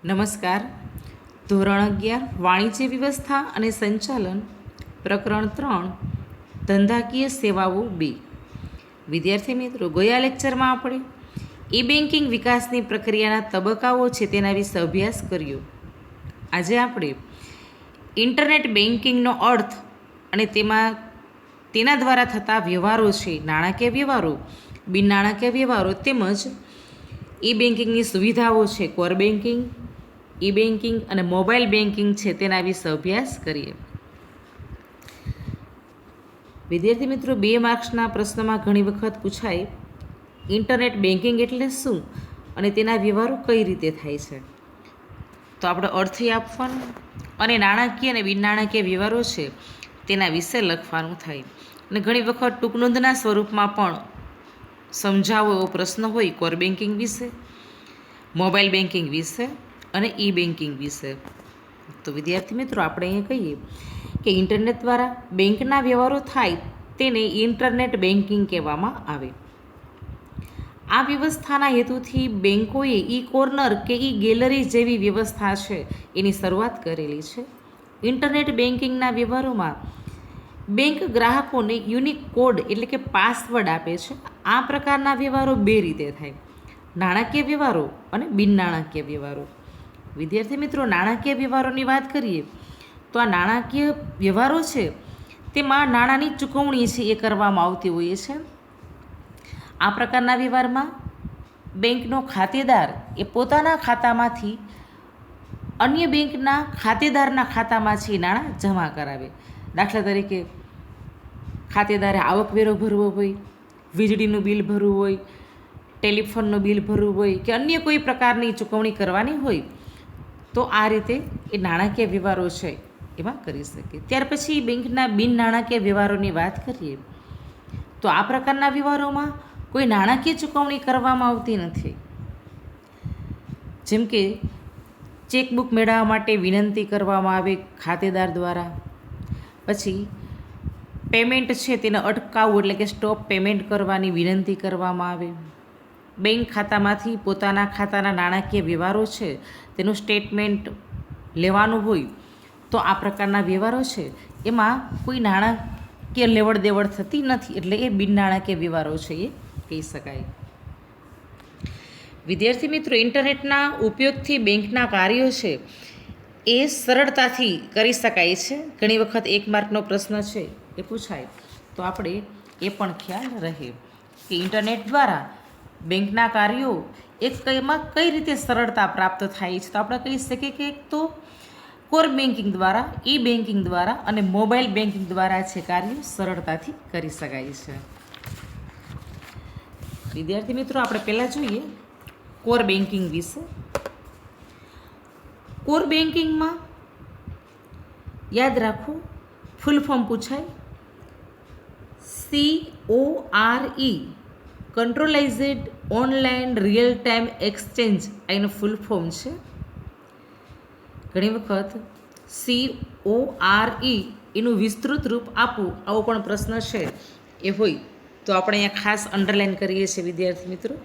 નમસ્કાર. ધોરણ 11 વાણિજ્ય વ્યવસ્થા અને સંચાલન, પ્રકરણ 3 ધંધાકીય સેવાઓ 2. વિદ્યાર્થી મિત્રો, ગયા લેક્ચરમાં આપણે ઈ બેન્કિંગ વિકાસની પ્રક્રિયાના તબક્કાઓ છે તેના વિશે અભ્યાસ કર્યો. આજે આપણે ઇન્ટરનેટ બેન્કિંગનો અર્થ અને તેના દ્વારા થતા વ્યવહારો છે, નાણાકીય વ્યવહારો, બિન નાણાકીય વ્યવહારો, તેમજ ઈ બેન્કિંગની સુવિધાઓ છે, કોર બેન્કિંગ, ઈ બેન્કિંગ અને મોબાઈલ બેન્કિંગ છે તેના વિશે અભ્યાસ કરીએ. વિદ્યાર્થી મિત્રો, 2 માર્ક્સના પ્રશ્નમાં ઘણી વખત પૂછાય ઇન્ટરનેટ બેન્કિંગ એટલે શું અને તેના વ્યવહારો કઈ રીતે થાય છે. તો આપણે અર્થય આપવાનું અને નાણાકીય અને બિન નાણાકીય વ્યવહારો છે તેના વિશે લખવાનું થાય. અને ઘણી વખત ટૂંકનોંધના સ્વરૂપમાં પણ સમજાવો એવો પ્રશ્ન હોય કોર બેન્કિંગ વિશે, મોબાઈલ બેન્કિંગ વિશે અને ઈ બેન્કિંગ વિશે. તો વિદ્યાર્થી મિત્રો, આપણે અહીંયા કહીએ કે ઇન્ટરનેટ દ્વારા બેંકના વ્યવહારો થાય તેને ઇન્ટરનેટ બેન્કિંગ કહેવામાં આવે. આ વ્યવસ્થાના હેતુથી બેન્કોએ ઈ કોર્નર કે ઈ ગેલેરી જેવી વ્યવસ્થા છે એની શરૂઆત કરેલી છે. ઇન્ટરનેટ બેન્કિંગના વ્યવહારોમાં બેંક ગ્રાહકોને યુનિક કોડ એટલે કે પાસવર્ડ આપે છે. આ પ્રકારના વ્યવહારો 2 રીતે થાય: નાણાકીય વ્યવહારો અને બિન નાણાકીય વ્યવહારો. વિદ્યાર્થી મિત્રો, નાણાકીય વ્યવહારોની વાત કરીએ તો આ નાણાકીય વ્યવહારો છે તેમાં નાણાંની ચૂકવણી છે એ કરવામાં આવતી હોય છે. આ પ્રકારના વ્યવહારમાં બેંકનો ખાતેદાર એ પોતાના ખાતામાંથી અન્ય બેંકના ખાતેદારના ખાતામાં છે નાણાં જમા કરાવે. દાખલા તરીકે ખાતેદારે આવકવેરો ભરવો હોય, વીજળીનું બિલ ભરવું હોય, ટેલિફોનનું બિલ ભરવું હોય કે અન્ય કોઈ પ્રકારની ચૂકવણી કરવાની હોય તો આ રીતે એ નાણાકીય વ્યવહારો છે એમાં કરી શકે. ત્યાર પછી બેંકના બિન નાણાકીય વ્યવહારોની વાત કરીએ તો આ પ્રકારના વ્યવહારોમાં કોઈ નાણાકીય ચૂકવણી કરવામાં આવતી નથી. જેમ કે ચેકબુક મેળવવા માટે વિનંતી કરવામાં આવે ખાતેદાર દ્વારા, પછી પેમેન્ટ છે તેને અટકાવવું એટલે કે સ્ટોપ પેમેન્ટ કરવાની વિનંતી કરવામાં આવે, બેંક ખાતામાંથી પોતાના ખાતાના નાણાકીય વ્યવહારો છે તેનું સ્ટેટમેન્ટ લેવાનું હોય તો આ પ્રકારના વ્યવહારો છે એમાં કોઈ નાણાકીય લેવડ દેવડ થતી નથી, એટલે એ બિન નાણાકીય વ્યવહારો છે એ કહી શકાય. વિદ્યાર્થી મિત્રો, ઇન્ટરનેટના ઉપયોગથી બેંકના કાર્યો છે એ સરળતાથી કરી શકાય છે. ઘણી વખત 1 માર્કનો પ્રશ્ન છે એ પૂછાય તો આપણે એ પણ ખ્યાલ રહે કે ઇન્ટરનેટ દ્વારા બેંકના કાર્યો એમાં કઈ રીતે સરળતા પ્રાપ્ત થાય છે. તો આપણે કહી શકીએ કે એક તો કોર બેન્કિંગ દ્વારા, ઈ બેન્કિંગ દ્વારા અને મોબાઈલ બેન્કિંગ દ્વારા છે કાર્યો સરળતાથી કરી શકાય છે. વિદ્યાર્થી મિત્રો, આપણે પહેલાં જોઈએ કોર બેન્કિંગ વિશે. કોર બેન્કિંગમાં યાદ રાખો, ફૂલ ફોર્મ પૂછાય CORE, centralized online real time exchange, એનું ફૂલ ફોર્મ છે. ઘણી વખત CORE એનું વિસ્તૃત રૂપ આપવું આવો પણ પ્રશ્ન છે એ હોય તો આપણે અહીંયા ખાસ અંડરલાઈન કરીએ છીએ. વિદ્યાર્થી મિત્રો,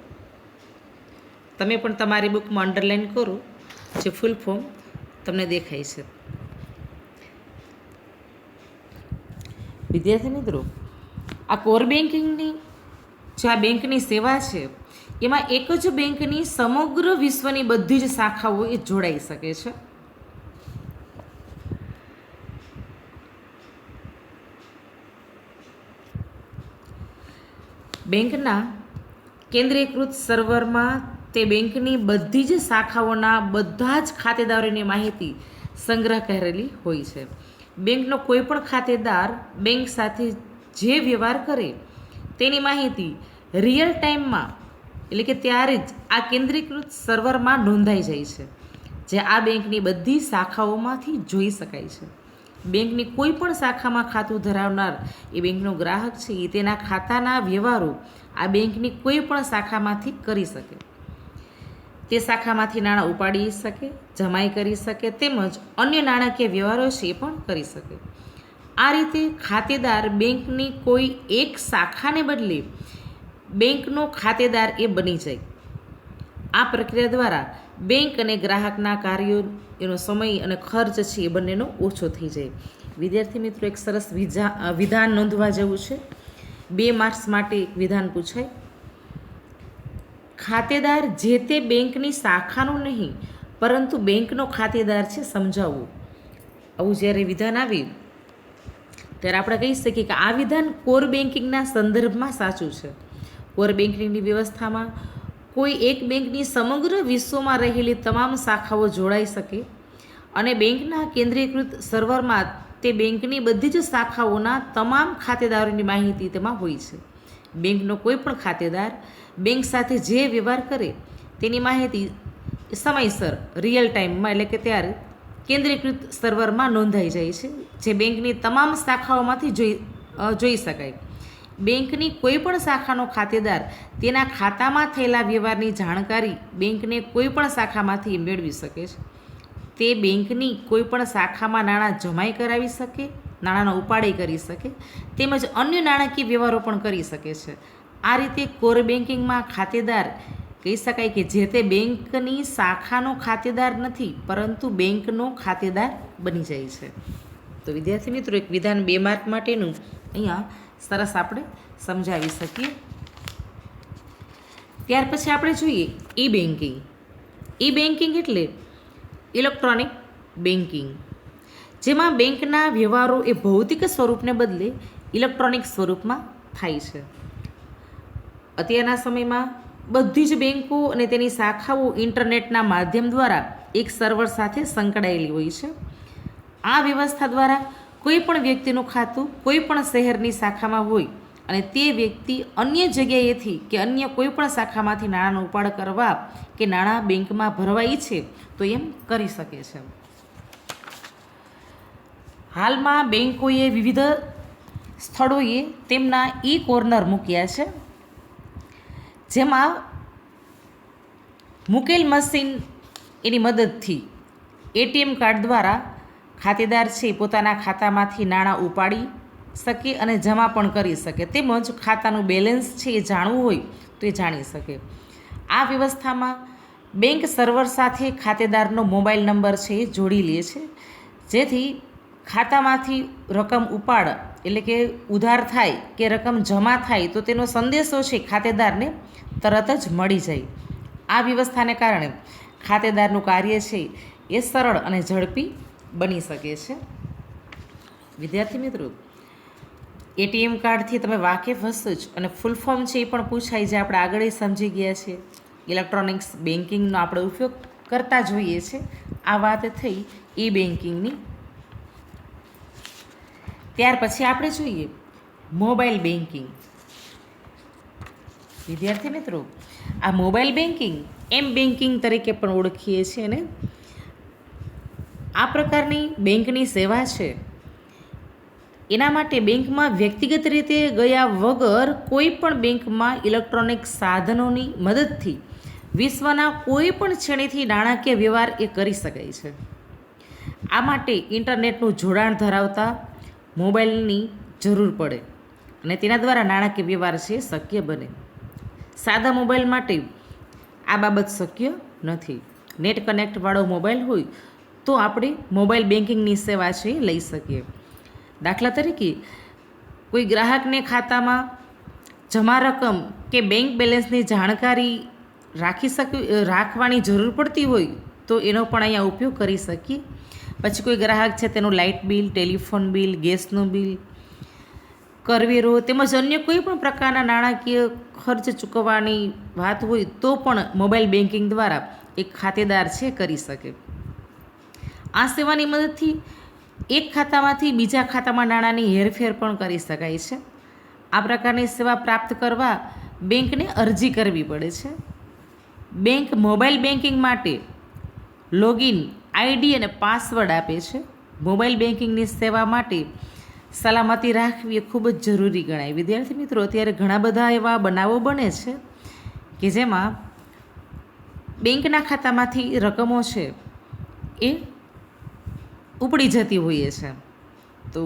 તમે પણ તમારી બુકમાં અંડરલાઈન કરો, જે ફૂલ ફોર્મ તમને દેખાય છે. વિદ્યાર્થી મિત્રો, આ કોર બેન્કિંગની જે આ બેંકની સેવા છે એમાં એક જ બેંકની સમગ્ર વિશ્વની બધી જ શાખાઓ એ જોડાઈ શકે છે. બેંકના કેન્દ્રીયકૃત સર્વરમાં તે બેંકની બધી જ શાખાઓના બધા જ ખાતેદારોની માહિતી સંગ્રહ કરેલી હોય છે. બેંકનો કોઈ પણ ખાતેદાર બેંક સાથે જે વ્યવહાર કરે તેની માહિતી રિયલ ટાઈમમાં એટલે કે ત્યારે જ આ કેન્દ્રીકૃત સર્વરમાં નોંધાઈ જાય છે, જે આ બેંકની બધી શાખાઓમાંથી જોઈ શકાય છે. બેંકની કોઈ પણ શાખામાં ખાતું ધરાવનાર એ બેંકનો ગ્રાહક છે એ તેના ખાતાના વ્યવહારો આ બેંકની કોઈ પણ શાખામાંથી કરી શકે. તે શાખામાંથી નાણાં ઉપાડી શકે, જમાઈ કરી શકે, તેમજ અન્ય નાણાકીય વ્યવહારો છે એ પણ કરી શકે. આ રીતે ખાતેદાર બેંકની કોઈ એક શાખાને બદલે બેંકનો ખાતેદાર એ બની જાય. આ પ્રક્રિયા દ્વારા બેંક અને ગ્રાહકના કાર્યો એનો સમય અને ખર્ચ છે એ બંનેનો ઓછો થઈ જાય. વિદ્યાર્થી મિત્રો, એક સરસ વિધાન નોંધવા જેવું છે. 2 માર્ક્સ માટે એક વિધાન પૂછાય. ખાતેદાર જે તે બેંકની શાખાનો નહીં પરંતુ બેંકનો ખાતેદાર છે સમજાવવું. આવું જ્યારે વિધાન આવે ત્યારે આપણે કહી શકીએ કે આ વિધાન કોર બેન્કિંગના સંદર્ભમાં સાચું છે. કોર બેન્કિંગની વ્યવસ્થામાં કોઈ એક બેંકની સમગ્ર વિશ્વમાં રહેલી તમામ શાખાઓ જોડાઈ શકે અને બેંકના કેન્દ્રીયકૃત સર્વરમાં તે બેંકની બધી જ શાખાઓના તમામ ખાતેદારોની માહિતી તેમાં હોય છે. બેંકનો કોઈ પણ ખાતેદાર બેંક સાથે જે વ્યવહાર કરે તેની માહિતી સમયસર રિયલ ટાઈમમાં એટલે કે ત્યારે કેન્દ્રીયકૃત સર્વરમાં નોંધાઈ જાય છે, જે બેંકની તમામ શાખાઓમાંથી જોઈ શકાય. બેંકની કોઈ પણ શાખાનો ખાતેદાર તેના ખાતામાં થયેલા વ્યવહારની જાણકારી બેંકને કોઈ પણ શાખામાંથી મેળવી શકે છે. તે બેંકની કોઈ પણ શાખામાં નાણાં જમાઈ કરાવી શકે, નાણાંનો ઉપાડે કરી શકે, તેમજ અન્ય નાણાકીય વ્યવહારો પણ કરી શકે છે. આ રીતે કોર બેન્કિંગમાં ખાતેદાર કહી શકાય કે જે તે બેંકની શાખાનો ખાતેદાર નથી પરંતુ બેંકનો ખાતેદાર બની જાય છે. તો વિદ્યાર્થી મિત્રો, એક વિધાન 2 માર્ક માટેનું અહીંયા સરસ આપણે સમજાવી શકીએ. ત્યાર પછી આપણે જોઈએ ઈ બેન્કિંગ. ઈ બેન્કિંગ એટલે ઇલેક્ટ્રોનિક બેન્કિંગ, જેમાં બેંકના વ્યવહારો એ ભૌતિક સ્વરૂપને બદલે ઇલેક્ટ્રોનિક સ્વરૂપમાં થાય છે. અત્યારના સમયમાં બધી જ બેન્કો અને તેની શાખાઓ ઇન્ટરનેટના માધ્યમ દ્વારા એક સર્વર સાથે સંકળાયેલી હોય છે. આ વ્યવસ્થા દ્વારા કોઈ પણ વ્યક્તિનું ખાતું કોઈ પણ શહેરની શાખામાં હોય અને તે વ્યક્તિ અન્ય જગ્યાએથી કે અન્ય કોઈ પણ શાખામાંથી નાણાંનો ઉપાડ કરવા કે નાણાં બેંકમાં ભરવા ઈચ્છે તો એમ કરી શકે છે. હાલમાં બેંકોએ વિવિધ સ્થળોએ તેમના ઈ કોર્નર મૂક્યા છે, જેમાં મૂકેલ મશીન એની મદદથી એટીએમ કાર્ડ દ્વારા ખાતેદાર છે પોતાના ખાતામાંથી નાણાં ઉપાડી શકે અને જમા પણ કરી શકે, તેમજ ખાતાનું બેલેન્સ છે એ જાણવું હોય તો એ જાણી શકે. આ વ્યવસ્થામાં બેંક સર્વર સાથે ખાતેદારનો મોબાઈલ નંબર છે એ જોડી લે છે, જેથી ખાતામાંથી રકમ ઉપાડ એટલે કે ઉધાર થાય કે રકમ જમા થાય તો તેનો સંદેશો છે ખાતેદારને તરત જ મળી જાય. આ વ્યવસ્થાને કારણે ખાતેદારનું કાર્ય છે એ સરળ અને ઝડપી બની શકે છે. વિદ્યાર્થી મિત્રો, એટીએમ કાર્ડથી તમે વાકેફ હશો જ અને ફૂલ ફોર્મ છે એ પણ પૂછાય, જે આપણે આગળ સમજી ગયા છે. ઇલેક્ટ્રોનિક્સ બેન્કિંગનો આપણે ઉપયોગ કરતા જોઈએ છે. આ વાત થઈ ઈ બેન્કિંગની. ત્યાર પછી આપણે જોઈએ મોબાઈલ બેન્કિંગ. વિદ્યાર્થી મિત્રો, આ મોબાઈલ બેન્કિંગ એમ બેન્કિંગ તરીકે પણ ઓળખીએ છીએ ને. આ પ્રકારની બેંકની સેવા છે એના માટે બેંકમાં વ્યક્તિગત રીતે ગયા વગર કોઈ પણ બેંકમાં ઇલેક્ટ્રોનિક સાધનોની મદદથી વિશ્વના કોઈ પણ છેડેથી નાણાકીય વ્યવહાર એ કરી શકાય છે. આ માટે ઇન્ટરનેટનું જોડાણ ધરાવતા મોબાઈલની જરૂર પડે અને તેના દ્વારા નાણાકીય વ્યવહાર છે શક્ય બને. સાદા મોબાઈલ માટે આ બાબત શક્ય નથી. નેટ કનેક્ટવાળો મોબાઈલ હોય તો આપણે મોબાઈલ બેન્કિંગની સેવા છે લઈ શકીએ. દાખલા તરીકે કોઈ ગ્રાહકને ખાતામાં જમા રકમ કે બેંક બેલેન્સની જાણકારી રાખવાની જરૂર પડતી હોય તો એનો પણ અહીંયા ઉપયોગ કરી શકીએ. પછી કોઈ ગ્રાહક છે તેનું લાઇટ બિલ, ટેલિફોન બિલ, ગેસનું બિલ, કરવેરો તેમજ અન્ય કોઈ પણ પ્રકારના નાણાકીય ખર્ચ ચૂકવવાની વાત હોય તો પણ મોબાઈલ બેન્કિંગ દ્વારા એક ખાતેદાર છે કરી શકે. આ સેવાની મદદથી એક ખાતામાંથી બીજા ખાતામાં નાણાંની હેરફેર પણ કરી શકાય છે. આ પ્રકારની સેવા પ્રાપ્ત કરવા બેંકને અરજી કરવી પડે છે. બેંક મોબાઈલ બેન્કિંગ માટે લોગિન આઈડી અને પાસવર્ડ આપે છે. મોબાઈલ બેન્કિંગની સેવા માટે સલામતી રાખવી એ ખૂબ જ જરૂરી ગણાય. વિદ્યાર્થી મિત્રો, અત્યારે ઘણા બધા એવા બનાવો બને છે કે જેમાં બેંકના ખાતામાંથી રકમો છે એ ઉપડી જતી હોઈએ છે. તો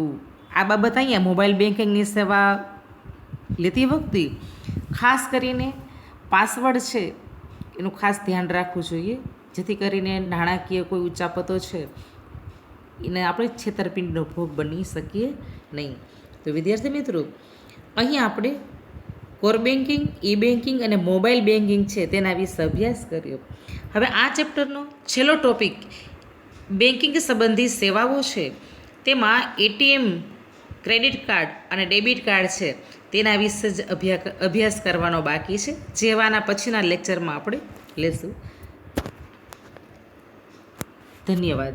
આ બાબત અહીંયા મોબાઈલ બેન્કિંગની સેવા લેતી વખતે ખાસ કરીને પાસવર્ડ છે એનું ખાસ ધ્યાન રાખવું જોઈએ. જેથી કરીને નાણાકીય કોઈ ઉચાપતો છે એને આપણે છેતરપિંડીનો ભોગ બની શકીએ નહીં. તો વિદ્યાર્થી મિત્રો, અહીં આપણે કોર બેન્કિંગ, ઈ બેન્કિંગ અને મોબાઈલ બેન્કિંગ છે તેના વિશે અભ્યાસ કર્યો. હવે આ ચેપ્ટરનો છેલ્લો ટોપિક બેન્કિંગ સંબંધી સેવાઓ છે. તેમાં એટીએમ, ક્રેડિટ કાર્ડ અને ડેબિટ કાર્ડ છે તેના વિશે જ અભ્યાસ કરવાનો બાકી છે, જેવાના પછીના લેક્ચરમાં આપણે લેશું. ધન્યવાદ.